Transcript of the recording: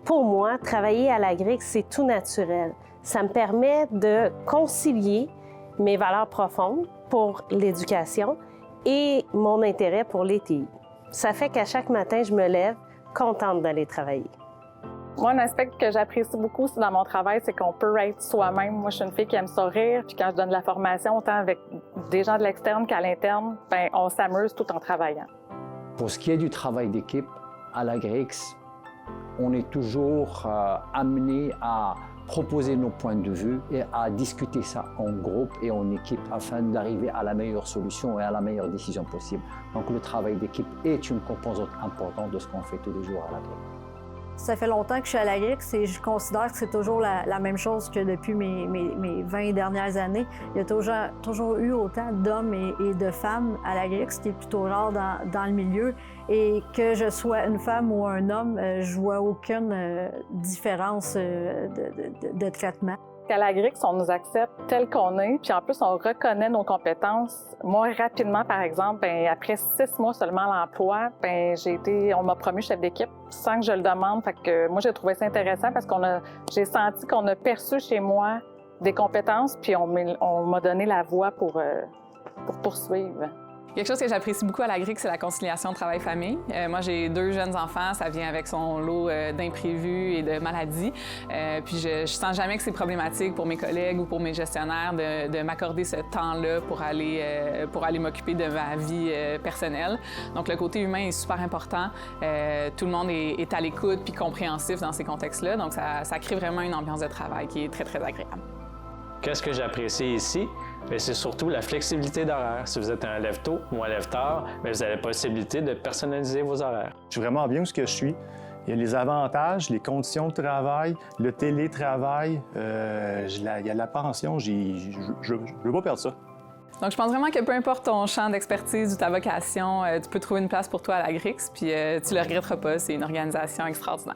Pour moi, travailler à l'Agrix, c'est tout naturel. Ça me permet de concilier mes valeurs profondes pour l'éducation et mon intérêt pour les TI. Ça fait qu'à chaque matin, je me lève contente d'aller travailler. Moi, un aspect que j'apprécie beaucoup dans mon travail, c'est qu'on peut être soi-même. Moi, je suis une fille qui aime ça rire, puis quand je donne de la formation, autant avec des gens de l'externe qu'à l'interne, bien, on s'amuse tout en travaillant. Pour ce qui est du travail d'équipe, à l'Agrix, on est toujours amené à proposer nos points de vue et à discuter ça en groupe et en équipe afin d'arriver à la meilleure solution et à la meilleure décision possible. Donc le travail d'équipe est une composante importante de ce qu'on fait tous les jours à l'Agrix. Ça fait longtemps que je suis à l'Agrix et je considère que c'est toujours la même chose que depuis mes 20 dernières années. Il y a toujours eu autant d'hommes et de femmes à l'Agrix, ce qui est plutôt rare dans le milieu. Et que je sois une femme ou un homme, je vois aucune différence de traitement. À l'Agrix, on nous accepte tel qu'on est, puis en plus, on reconnaît nos compétences. Moi, rapidement, par exemple, après 6 mois seulement à l'emploi, on m'a promu chef d'équipe sans que je le demande. Fait que moi, j'ai trouvé ça intéressant parce j'ai senti qu'on a perçu chez moi des compétences, puis on m'a donné la voie pour poursuivre. Quelque chose que j'apprécie beaucoup à l'Agrix, c'est la conciliation travail-famille. Moi, j'ai 2 jeunes enfants, ça vient avec son lot d'imprévus et de maladies. Puis je sens jamais que c'est problématique pour mes collègues ou pour mes gestionnaires de m'accorder ce temps-là pour aller m'occuper de ma vie personnelle. Donc, le côté humain est super important. Tout le monde est à l'écoute puis compréhensif dans ces contextes-là. Donc, ça crée vraiment une ambiance de travail qui est très, très agréable. Qu'est-ce que j'apprécie ici? C'est surtout la flexibilité d'horaire. Si vous êtes un lève-tôt ou un lève-tard, vous avez la possibilité de personnaliser vos horaires. Je suis vraiment bien où je suis. Il y a les avantages, les conditions de travail, le télétravail, il y a la pension. Je ne veux pas perdre ça. Donc, je pense vraiment que peu importe ton champ d'expertise ou ta vocation, tu peux trouver une place pour toi à l'Agrix, puis tu le regretteras pas. C'est une organisation extraordinaire.